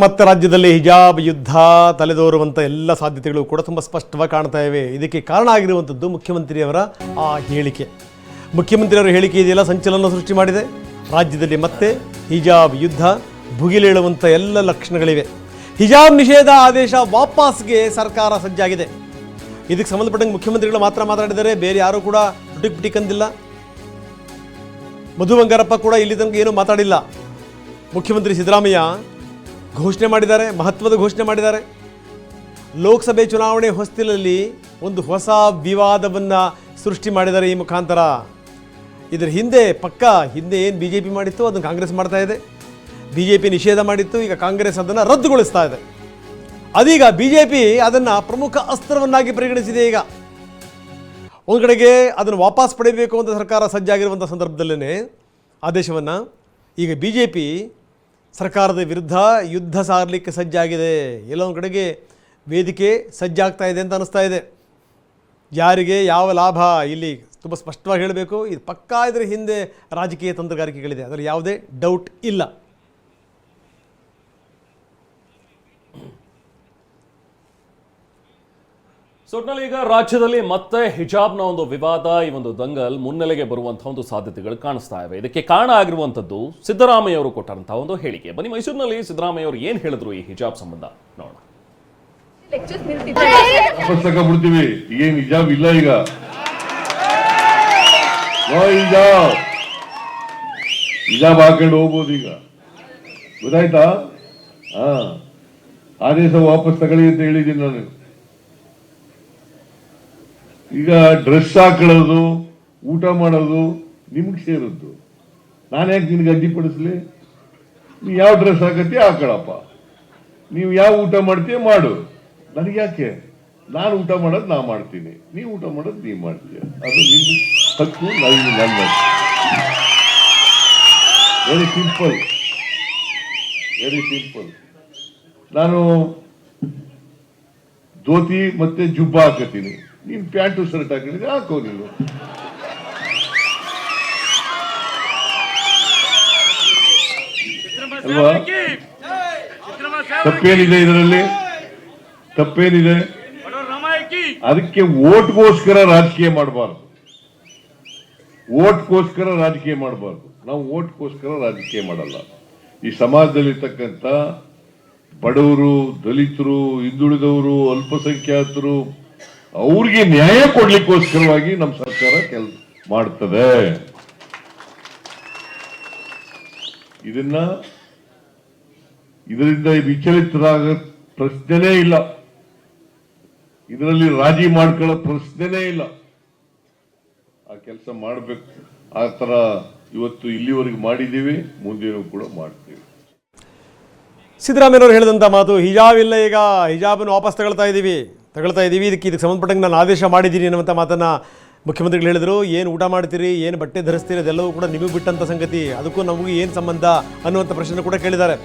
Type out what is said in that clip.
ಮತ್ತು ರಾಜ್ಯದಲ್ಲಿ ಹಿಜಾಬ್ ಯುದ್ಧ ತಲೆದೋರುವಂಥ ಎಲ್ಲ ಸಾಧ್ಯತೆಗಳು ಕೂಡ ತುಂಬ ಸ್ಪಷ್ಟವಾಗಿ ಕಾಣ್ತಾ ಇವೆ. ಇದಕ್ಕೆ ಕಾರಣ ಆಗಿರುವಂಥದ್ದು ಮುಖ್ಯಮಂತ್ರಿಯವರ ಆ ಹೇಳಿಕೆ. ಮುಖ್ಯಮಂತ್ರಿಯವರ ಹೇಳಿಕೆ ಇದೆಯಲ್ಲ ಸಂಚಲನ ಸೃಷ್ಟಿ ಮಾಡಿದೆ. ರಾಜ್ಯದಲ್ಲಿ ಮತ್ತೆ ಹಿಜಾಬ್ ಯುದ್ಧ ಭುಗಿಲೇಳುವಂಥ ಎಲ್ಲ ಲಕ್ಷಣಗಳಿವೆ. ಹಿಜಾಬ್ ನಿಷೇಧ ಆದೇಶ ವಾಪಸ್ಗೆ ಸರ್ಕಾರ ಸಜ್ಜಾಗಿದೆ. ಇದಕ್ಕೆ ಸಂಬಂಧಪಟ್ಟಂಗೆ ಮುಖ್ಯಮಂತ್ರಿಗಳು ಮಾತ್ರ ಮಾತಾಡಿದ್ದಾರೆ, ಬೇರೆ ಯಾರೂ ಕೂಡ ಟಿಕ್ ಅಂದಿಲ್ಲ. ಮಧು ಬಂಗಾರಪ್ಪ ಕೂಡ ಇಲ್ಲಿ ತನಕ ಏನೂ ಮಾತಾಡಿಲ್ಲ. ಮುಖ್ಯಮಂತ್ರಿ ಸಿದ್ದರಾಮಯ್ಯ ಘೋಷಣೆ ಮಾಡಿದ್ದಾರೆ, ಮಹತ್ವದ ಘೋಷಣೆ ಮಾಡಿದ್ದಾರೆ. ಲೋಕಸಭೆ ಚುನಾವಣೆ ಹೊಸ್ತಿಲಲ್ಲಿ ಒಂದು ಹೊಸ ವಿವಾದವನ್ನು ಸೃಷ್ಟಿ ಮಾಡಿದ್ದಾರೆ ಈ ಮುಖಾಂತರ. ಇದರ ಹಿಂದೆ ಏನು ಬಿ ಜೆ ಪಿ ಮಾಡಿತ್ತು ಅದನ್ನು ಕಾಂಗ್ರೆಸ್ ಮಾಡ್ತಾ ಇದೆ. ಬಿ ಜೆ ಪಿ ನಿಷೇಧ ಮಾಡಿತ್ತು, ಈಗ ಕಾಂಗ್ರೆಸ್ ಅದನ್ನು ರದ್ದುಗೊಳಿಸ್ತಾ ಇದೆ. ಅದೀಗ ಬಿ ಜೆ ಪಿ ಅದನ್ನು ಪ್ರಮುಖ ಅಸ್ತ್ರವನ್ನಾಗಿ ಪರಿಗಣಿಸಿದೆ. ಈಗ ಒಂದು ಕಡೆಗೆ ಅದನ್ನು ವಾಪಸ್ ಪಡೆಯಬೇಕು ಅಂತ ಸರ್ಕಾರ ಸಜ್ಜಾಗಿರುವಂಥ ಸಂದರ್ಭದಲ್ಲೇ ಆದೇಶವನ್ನು ಈಗ ಬಿ ಜೆ ಪಿ ಸರ್ಕಾರದ ವಿರುದ್ಧ ಯುದ್ಧ ಸಾರಲಿಕ್ಕೆ ಸಜ್ಜಾಗಿದೆ. ಎಲ್ಲೋ ಒಂದು ಕಡೆಗೆ ವೇದಿಕೆ ಸಜ್ಜಾಗ್ತಾ ಇದೆ ಅಂತ ಅನ್ನಿಸ್ತಾ ಇದೆ. ಯಾರಿಗೆ ಯಾವ ಲಾಭ ಇಲ್ಲಿ ತುಂಬ ಸ್ಪಷ್ಟವಾಗಿ ಹೇಳಬೇಕು. ಇದು ಪಕ್ಕಾ ಇದರ ಹಿಂದೆ ರಾಜಕೀಯ ತಂತ್ರಗಾರಿಕೆಗಳಿದೆ, ಅದರಲ್ಲಿ ಯಾವುದೇ ಡೌಟ್ ಇಲ್ಲ. ಒಟ್ನಲ್ಲಿ ಈಗ ರಾಜ್ಯದಲ್ಲಿ ಮತ್ತೆ ಹಿಜಾಬ್ನ ಒಂದು ವಿವಾದ, ಈ ಒಂದು ದಂಗಲ್ ಮುನ್ನೆಲೆಗೆ ಬರುವಂತಹ ಒಂದು ಸಾಧ್ಯತೆಗಳು ಕಾಣಿಸ್ತಾ ಇವೆ. ಇದಕ್ಕೆ ಕಾರಣ ಆಗಿರುವಂತದ್ದು ಸಿದ್ದರಾಮಯ್ಯ ಅವರು ಕೊಟ್ಟಂತಹ ಒಂದು ಹೇಳಿಕೆ. ಬನ್ನಿ, ಮೈಸೂರಿನಲ್ಲಿ ಸಿದ್ದರಾಮಯ್ಯ ಅವರು ಏನ್ ಹೇಳಿದ್ರು ಈ ಹಿಜಾಬ್ ಸಂಬಂಧ ನೋಡೋಣ. ಬಿಡ್ತೀವಿ, ಏನ್ ಹಿಜಾಬ್ ಇಲ್ಲ, ಈಗ ಹಿಜಾಬ್ ಹಾಕೊಂಡು ಹೋಗ್ಬೋದು. ಈಗ ಗೊತ್ತಾಯ್ತಾ? ಆದೇಶ ವಾಪಸ್ ತಗೊಳ್ಳಿ ಅಂತ ಹೇಳಿದ್ದೀನಿ ನಾನು. ಈಗ ಡ್ರೆಸ್ ಹಾಕೊಳ್ಳೋದು, ಊಟ ಮಾಡೋದು ನಿಮ್ಗೆ ಸೇರದ್ದು. ನಾನು ಯಾಕೆ ನಿನ್ಗೆ ಅಡ್ಡಿಪಡಿಸ್ಲಿ? ನೀವು ಯಾವ ಡ್ರೆಸ್ ಹಾಕತ್ತೀಯ ಹಾಕೊಳ್ಳಪ್ಪ, ನೀವು ಯಾವ ಊಟ ಮಾಡ್ತೀಯ ಮಾಡು, ನನಗೆ ಯಾಕೆ? ನಾನು ಊಟ ಮಾಡೋದು ನಾ ಮಾಡ್ತೀನಿ, ನೀವು ಊಟ ಮಾಡೋದು ನೀವು ಮಾಡ್ತೀಯ, ಅದು ನಿನ್ನ ಹಕ್ಕು, ನನ್ನ ವೆರಿ ಸಿಂಪಲ್, ವೆರಿ ಸಿಂಪಲ್. ನಾನು ಧೋತಿ ಮತ್ತೆ ಜುಬ್ಬ ಹಾಕತ್ತೀನಿ, ನೀನ್ ಪ್ಯಾಂಟು ಶರ್ಟ್ ಹಾಕಿದ್ರೆ ಹಾಕೋ ನೀನು. ಅಲ್ವಾ? ತಪ್ಪೇನಿದೆ ಇದರಲ್ಲಿ? ತಪ್ಪೇನಿದೆ? ಅದಕ್ಕೆ ಓಟ್ಗೋಸ್ಕರ ರಾಜಕೀಯ ಮಾಡಬಾರ್ದು, ಓಟ್ಗೋಸ್ಕರ ರಾಜಕೀಯ ಮಾಡಬಾರ್ದು. ನಾವು ಓಟ್ಗೋಸ್ಕರ ರಾಜಕೀಯ ಮಾಡಲ್ಲ. ಈ ಸಮಾಜದಲ್ಲಿರ್ತಕ್ಕಂಥ ಬಡವರು, ದಲಿತರು, ಹಿಂದುಳಿದವರು, ಅಲ್ಪಸಂಖ್ಯಾತರು, ಅವ್ರಿಗೆ ನ್ಯಾಯ ಕೊಡ್ಲಿಕ್ಕೋಸ್ಕರವಾಗಿ ನಮ್ಮ ಸರ್ಕಾರ ಕೆಲಸ ಮಾಡ್ತದೆ. ಇದರಿಂದ ವಿಚಲಿತರಾಗ ಪ್ರಶ್ನೆನೇ ಇಲ್ಲ, ಇದರಲ್ಲಿ ರಾಜಿ ಮಾಡ್ಕೊಳ್ಳೋ ಪ್ರಶ್ನೆನೇ ಇಲ್ಲ. ಆ ಕೆಲಸ ಮಾಡಬೇಕು. ಆ ತರ ಇವತ್ತು ಇಲ್ಲಿವರೆಗೆ ಮಾಡಿದ್ದೀವಿ, ಮುಂದೇನೂ ಕೂಡ ಮಾಡ್ತೀವಿ. ಸಿದ್ದರಾಮಯ್ಯನವರು ಹೇಳಿದಂಥ ಮಾತು, ಹಿಜಾಬ್ ಇಲ್ಲ, ಈಗ ಹಿಜಾಬನ್ನು ವಾಪಸ್ ತಗೊಳ್ತಾ ಇದ್ದೀವಿ, ಇದಕ್ಕೆ ಸಂಬಂಧಪಟ್ಟಂಗೆ ನಾನು ಆದೇಶ ಮಾಡಿದ್ದೀನಿ ಅನ್ನುವಂಥ ಮಾತನ್ನು ಮುಖ್ಯಮಂತ್ರಿಗಳು ಹೇಳಿದರು. ಏನು ಊಟ ಮಾಡ್ತೀರಿ, ಏನು ಬಟ್ಟೆ ಧರಿಸ್ತೀರಿ, ಅದೆಲ್ಲವೂ ಕೂಡ ನಿಮಗೆ ಬಿಟ್ಟಂಥ ಸಂಗತಿ, ಅದಕ್ಕೂ ನಮಗೂ ಏನು ಸಂಬಂಧ ಅನ್ನುವಂಥ ಪ್ರಶ್ನೆ ಕೂಡ ಕೇಳಿದ್ದಾರೆ.